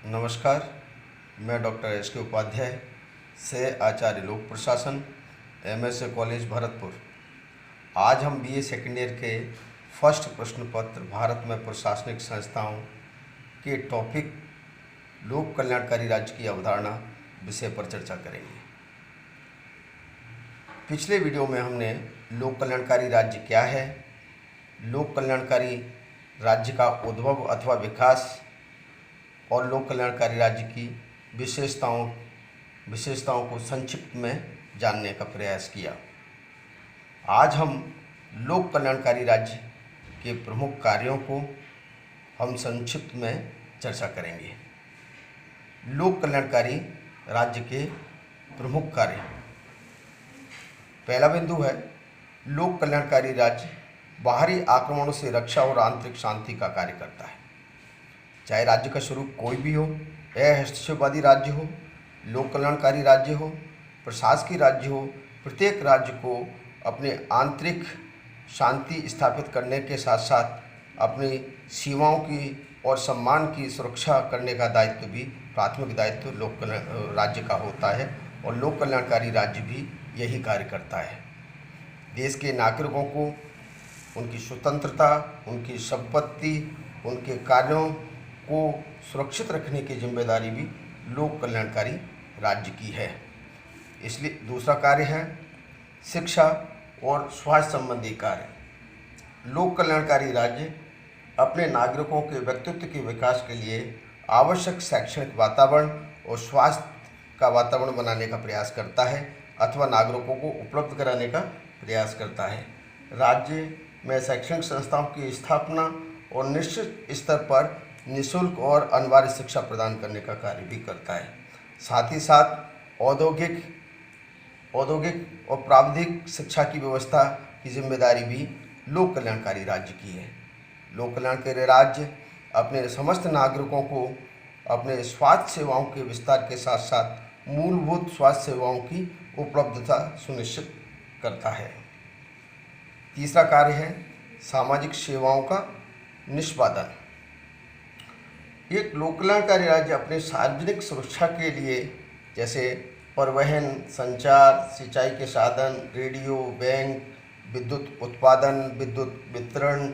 नमस्कार। मैं doctor S के उपाध्याय से आचार्य लोक प्रशासन MSA कॉलेज भरतपुर। आज हम BA सेकेंड ईयर के फर्स्ट प्रश्न पत्र भारत में प्रशासनिक संस्थाओं के टॉपिक लोक कल्याणकारी राज्य की अवधारणा विषय पर चर्चा करेंगे। पिछले वीडियो में हमने लोक कल्याणकारी राज्य क्या है, लोक कल्याणकारी राज्य का उद्भव अथवा विकास और लोक कल्याणकारी राज्य की विशेषताओं को संक्षिप्त में जानने का प्रयास किया। आज हम लोक कल्याणकारी राज्य के प्रमुख कार्यों को हम संक्षिप्त में चर्चा करेंगे। लोक कल्याणकारी राज्य के प्रमुख कार्य। पहला बिंदु है, लोक कल्याणकारी राज्य बाहरी आक्रमणों से रक्षा और आंतरिक शांति का कार्य करता है। चाहे राज्य का स्वरूप कोई भी हो, हस्तक्षेपवादी राज्य हो, लोक कल्याणकारी राज्य हो, प्रशासकीय राज्य हो, प्रत्येक राज्य को अपने आंतरिक शांति स्थापित करने के साथ साथ अपनी सीमाओं की और सम्मान की सुरक्षा करने का दायित्व भी प्राथमिक दायित्व राज्य का होता है और लोक कल्याणकारी राज्य भी यही कार्य करता है। देश के नागरिकों को उनकी स्वतंत्रता, उनकी संपत्ति, उनके कार्यों को सुरक्षित रखने की जिम्मेदारी भी लोक कल्याणकारी राज्य की है। इसलिए दूसरा कार्य है शिक्षा और स्वास्थ्य संबंधी कार्य। लोक कल्याणकारी राज्य अपने नागरिकों के व्यक्तित्व के विकास के लिए आवश्यक शैक्षणिक वातावरण और स्वास्थ्य का वातावरण बनाने का प्रयास करता है अथवा नागरिकों को उपलब्ध कराने का प्रयास करता है। राज्य में शैक्षणिक संस्थाओं की स्थापना और निश्चित स्तर पर निःशुल्क और अनिवार्य शिक्षा प्रदान करने का कार्य भी करता है। साथ ही साथ औद्योगिक और प्राविधिक शिक्षा की व्यवस्था की जिम्मेदारी भी लोक कल्याणकारी राज्य की है। लोक कल्याणकारी राज्य अपने समस्त नागरिकों को अपने स्वास्थ्य सेवाओं के विस्तार के साथ साथ मूलभूत स्वास्थ्य सेवाओं की उपलब्धता सुनिश्चित करता है। तीसरा कार्य है सामाजिक सेवाओं का निष्पादन। एक लोक कल्याणकारी राज्य अपने सार्वजनिक सुरक्षा के लिए जैसे परिवहन, संचार, सिंचाई के साधन, रेडियो, बैंक, विद्युत उत्पादन, विद्युत वितरण,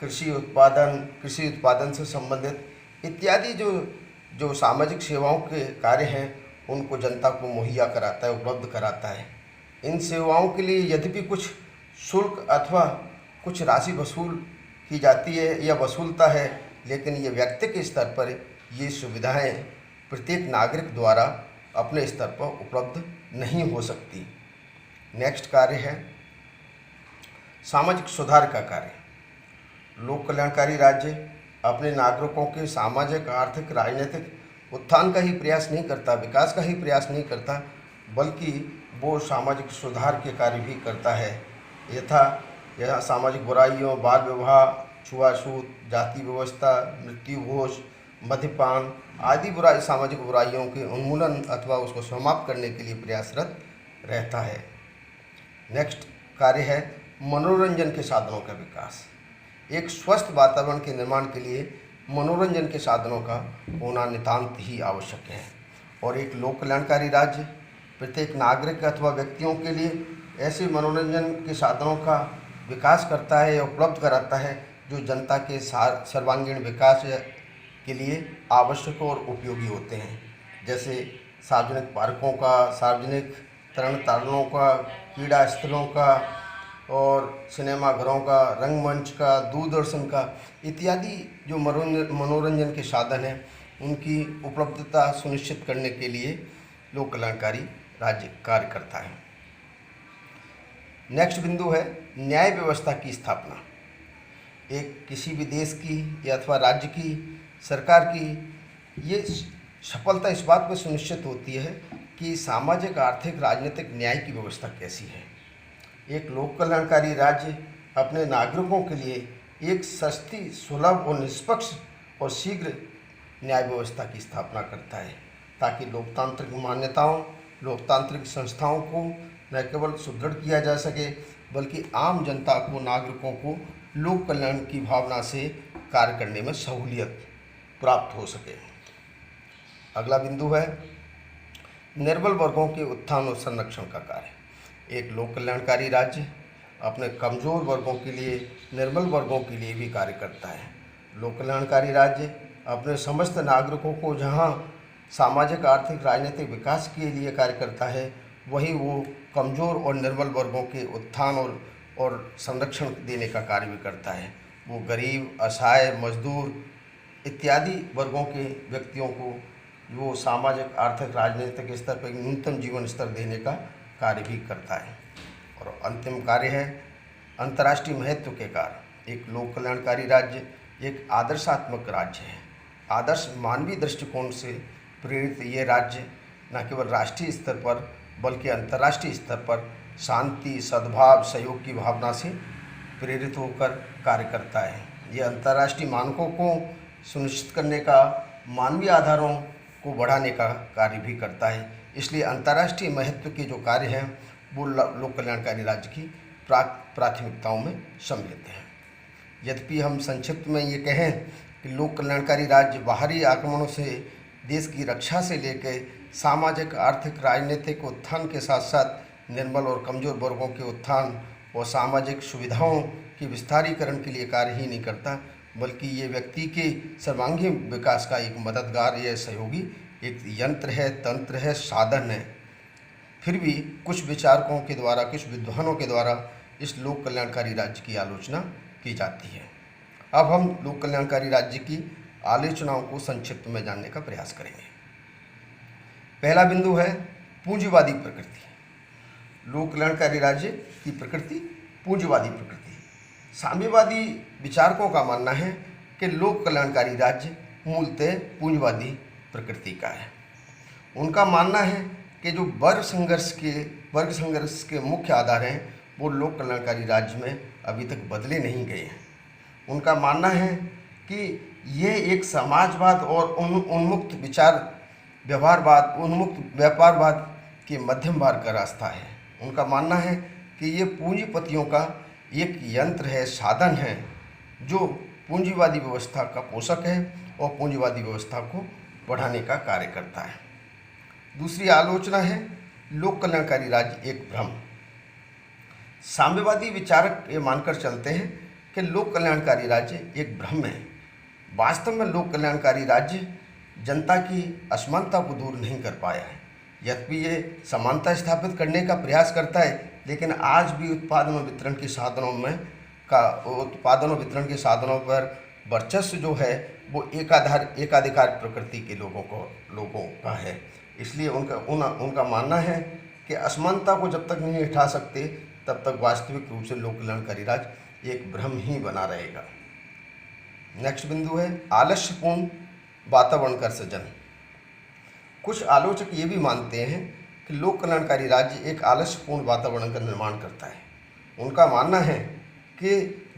कृषि उत्पादन से संबंधित इत्यादि जो सामाजिक सेवाओं के कार्य हैं उनको जनता को मुहैया कराता है, उपलब्ध कराता है। इन सेवाओं के लिए यद्यपि कुछ शुल्क अथवा कुछ राशि वसूल की जाती है या वसूलता है, लेकिन ये व्यक्ति के स्तर पर ये सुविधाएं प्रत्येक नागरिक द्वारा अपने स्तर पर उपलब्ध नहीं हो सकती। नेक्स्ट कार्य है सामाजिक सुधार का कार्य। लोक कल्याणकारी राज्य अपने नागरिकों के सामाजिक, आर्थिक, राजनीतिक उत्थान का ही प्रयास नहीं करता, विकास का ही प्रयास नहीं करता, बल्कि वो सामाजिक सुधार के कार्य भी करता है। यह सामाजिक बुराइयों, बाल विवाह, छुआछूत, जाति व्यवस्था, मृत्यु घोष, मद्यपान आदि सामाजिक बुराइयों के उन्मूलन अथवा उसको समाप्त करने के लिए प्रयासरत रहता है। नेक्स्ट कार्य है मनोरंजन के साधनों का विकास। एक स्वस्थ वातावरण के निर्माण के लिए मनोरंजन के साधनों का होना नितांत ही आवश्यक है और एक लोक कल्याणकारी राज्य प्रत्येक नागरिक अथवा व्यक्तियों के लिए ऐसे मनोरंजन के साधनों का विकास करता है या उपलब्ध कराता है जो जनता के सर्वांगीण विकास के लिए आवश्यक और उपयोगी होते हैं, जैसे सार्वजनिक पार्कों का, सार्वजनिक तरण तारणों का, क्रीड़ा स्थलों का और सिनेमाघरों का, रंगमंच का, दूरदर्शन का इत्यादि जो मनोरंजन के साधन हैं उनकी उपलब्धता सुनिश्चित करने के लिए लोक कल्याणकारी राज्य कार्य करता है। नेक्स्ट बिंदु है न्याय व्यवस्था की स्थापना। एक किसी भी देश की या अथवा राज्य की सरकार की ये सफलता इस बात पर सुनिश्चित होती है कि सामाजिक, आर्थिक, राजनीतिक न्याय की व्यवस्था कैसी है। एक लोक कल्याणकारी राज्य अपने नागरिकों के लिए एक सस्ती, सुलभ और निष्पक्ष और शीघ्र न्याय व्यवस्था की स्थापना करता है ताकि लोकतांत्रिक मान्यताओं, लोकतांत्रिक संस्थाओं को न केवल सुदृढ़ किया जा सके बल्कि आम जनता को, नागरिकों को लोक कल्याण की भावना से कार्य करने में सहूलियत प्राप्त हो सके। अगला बिंदु है निर्बल वर्गों के उत्थान और संरक्षण का कार्य। एक लोक कल्याणकारी राज्य अपने कमज़ोर वर्गों के लिए, निर्बल वर्गों के लिए भी कार्य करता है। लोक कल्याणकारी राज्य अपने समस्त नागरिकों को जहाँ सामाजिक, आर्थिक, राजनीतिक विकास के लिए कार्य करता है, वहीं वो कमज़ोर और निर्बल वर्गों के उत्थान और संरक्षण देने का कार्य भी करता है। वो गरीब, असहाय, मजदूर इत्यादि वर्गों के व्यक्तियों को वो सामाजिक, आर्थिक, राजनीतिक स्तर पर न्यूनतम जीवन स्तर देने का कार्य भी करता है। और अंतिम कार्य है अंतर्राष्ट्रीय महत्व के कार्य। एक लोक कल्याणकारी राज्य एक आदर्शात्मक राज्य है। आदर्श मानवीय दृष्टिकोण से प्रेरित ये राज्य न केवल राष्ट्रीय स्तर पर बल्कि अंतर्राष्ट्रीय स्तर पर शांति, सद्भाव, सहयोग की भावना से प्रेरित होकर कार्य करता है। ये अंतर्राष्ट्रीय मानकों को सुनिश्चित करने का, मानवीय आधारों को बढ़ाने का कार्य भी करता है। इसलिए अंतर्राष्ट्रीय महत्व के जो कार्य हैं वो लोक कल्याणकारी राज्य की प्राथमिकताओं में सम्मिलित हैं। यद्यपि हम संक्षिप्त में ये कहें कि लोक कल्याणकारी राज्य बाहरी आक्रमणों से देश की रक्षा से लेकर सामाजिक, आर्थिक, राजनीतिक उत्थान के साथ साथ निर्बल और कमज़ोर वर्गों के उत्थान और सामाजिक सुविधाओं के विस्तारीकरण के लिए कार्य ही नहीं करता, बल्कि ये व्यक्ति के सर्वांगीण विकास का एक मददगार या सहयोगी एक यंत्र है, तंत्र है, साधन है। फिर भी कुछ विचारकों के द्वारा, कुछ विद्वानों के द्वारा इस लोक कल्याणकारी राज्य की आलोचना की जाती है। अब हम लोक कल्याणकारी राज्य की आलोचनाओं को संक्षिप्त में जानने का प्रयास करेंगे। पहला बिंदु है पूंजीवादी प्रकृति। लोक कल्याणकारी राज्य की प्रकृति पूंजीवादी प्रकृति। साम्यवादी विचारकों का मानना है कि लोक कल्याणकारी राज्य मूलतः पूंजीवादी प्रकृति का है। उनका मानना है कि जो वर्ग संघर्ष के मुख्य आधार हैं वो लोक कल्याणकारी राज्य में अभी तक बदले नहीं गए हैं। उनका मानना है कि ये एक समाजवाद और उन्मुक्त व्यापारवाद के मध्यम मार्ग का रास्ता है। उनका मानना है कि ये पूंजीपतियों का एक यंत्र है, साधन है, जो पूंजीवादी व्यवस्था का पोषक है और पूंजीवादी व्यवस्था को बढ़ाने का कार्य करता है। दूसरी आलोचना है लोक कल्याणकारी राज्य एक भ्रम। साम्यवादी विचारक ये मानकर चलते हैं कि लोक कल्याणकारी राज्य एक भ्रम है। वास्तव में लोक कल्याणकारी राज्य जनता की असमानता को दूर नहीं कर पाया है। यद्यपि ये समानता स्थापित करने का प्रयास करता है, लेकिन आज भी उत्पादन और वितरण के साधनों पर वर्चस्व जो है वो एकाधिकार प्रकृति के लोगों का है। इसलिए उनका मानना है कि असमानता को जब तक नहीं हटा सकते तब तक वास्तविक रूप से लोक कल्याणकारी राज्य एक भ्रम ही बना रहेगा। नेक्स्ट बिंदु है आलस्यपूर्ण वातावरण का सृजन। कुछ आलोचक ये भी मानते हैं कि लोक कल्याणकारी राज्य एक आलस्यपूर्ण वातावरण का निर्माण करता है। उनका मानना है कि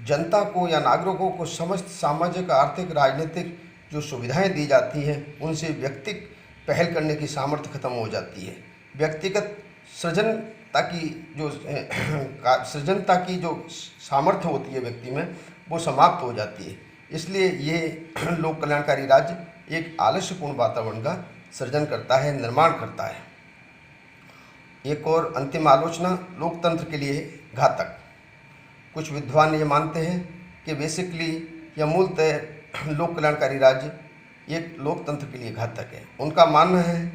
जनता को या नागरिकों को समस्त सामाजिक, आर्थिक, राजनीतिक जो सुविधाएं दी जाती हैं उनसे व्यक्तिगत पहल करने की सामर्थ्य खत्म हो जाती है। व्यक्तिगत सृजनता की जो सामर्थ्य होती है व्यक्ति में वो समाप्त हो जाती है। इसलिए ये लोक कल्याणकारी राज्य एक आलस्यपूर्ण वातावरण का सृजन करता है, निर्माण करता है। एक और अंतिम आलोचना लोकतंत्र के लिए घातक। कुछ विद्वान ये मानते हैं कि बेसिकली या मूलतः लोक कल्याणकारी राज्य एक लोकतंत्र के लिए घातक है। उनका मानना है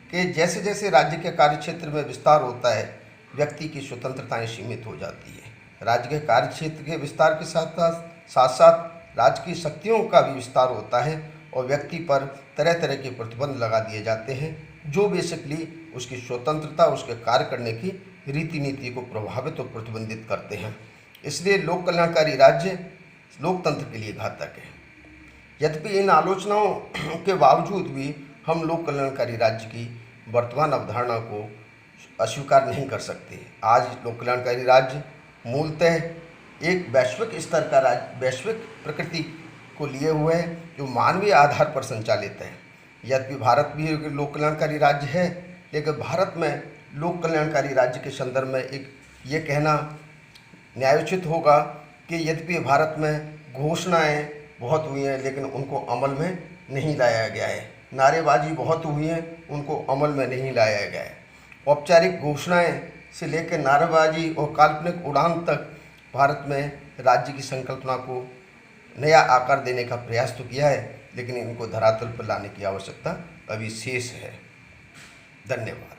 कि जैसे जैसे राज्य के कार्यक्षेत्र में विस्तार होता है व्यक्ति की स्वतंत्रताएं सीमित हो जाती है। राज्य के कार्यक्षेत्र के विस्तार के साथ साथ राज्य की शक्तियों का भी विस्तार होता है और व्यक्ति पर तरह तरह के प्रतिबंध लगा दिए जाते हैं जो बेसिकली उसकी स्वतंत्रता, उसके कार्य करने की रीति नीति को प्रभावित और प्रतिबंधित करते हैं। इसलिए लोक कल्याणकारी राज्य लोकतंत्र के लिए घातक है। यद्यपि इन आलोचनाओं के बावजूद भी हम लोक कल्याणकारी राज्य की वर्तमान अवधारणा को अस्वीकार नहीं कर सकते। आज लोक कल्याणकारी राज्य मूलतः एक वैश्विक स्तर का राज्य, वैश्विक प्रकृति को लिए हुए है जो मानवीय आधार पर संचालित है। यद्यपि भारत भी एक लोक कल्याणकारी राज्य है, लेकिन भारत में लोक कल्याणकारी राज्य के संदर्भ में एक ये कहना न्यायोचित होगा कि यद्यपि भारत में घोषणाएं बहुत हुई हैं लेकिन उनको अमल में नहीं लाया गया है। नारेबाजी बहुत हुई हैं, उनको अमल में नहीं लाया गया है। औपचारिक घोषणाएं से लेकर नारेबाजी और काल्पनिक उड़ान तक भारत में राज्य की संकल्पना को नया आकार देने का प्रयास तो किया है, लेकिन इनको धरातल पर लाने की आवश्यकता अभी शेष है। धन्यवाद।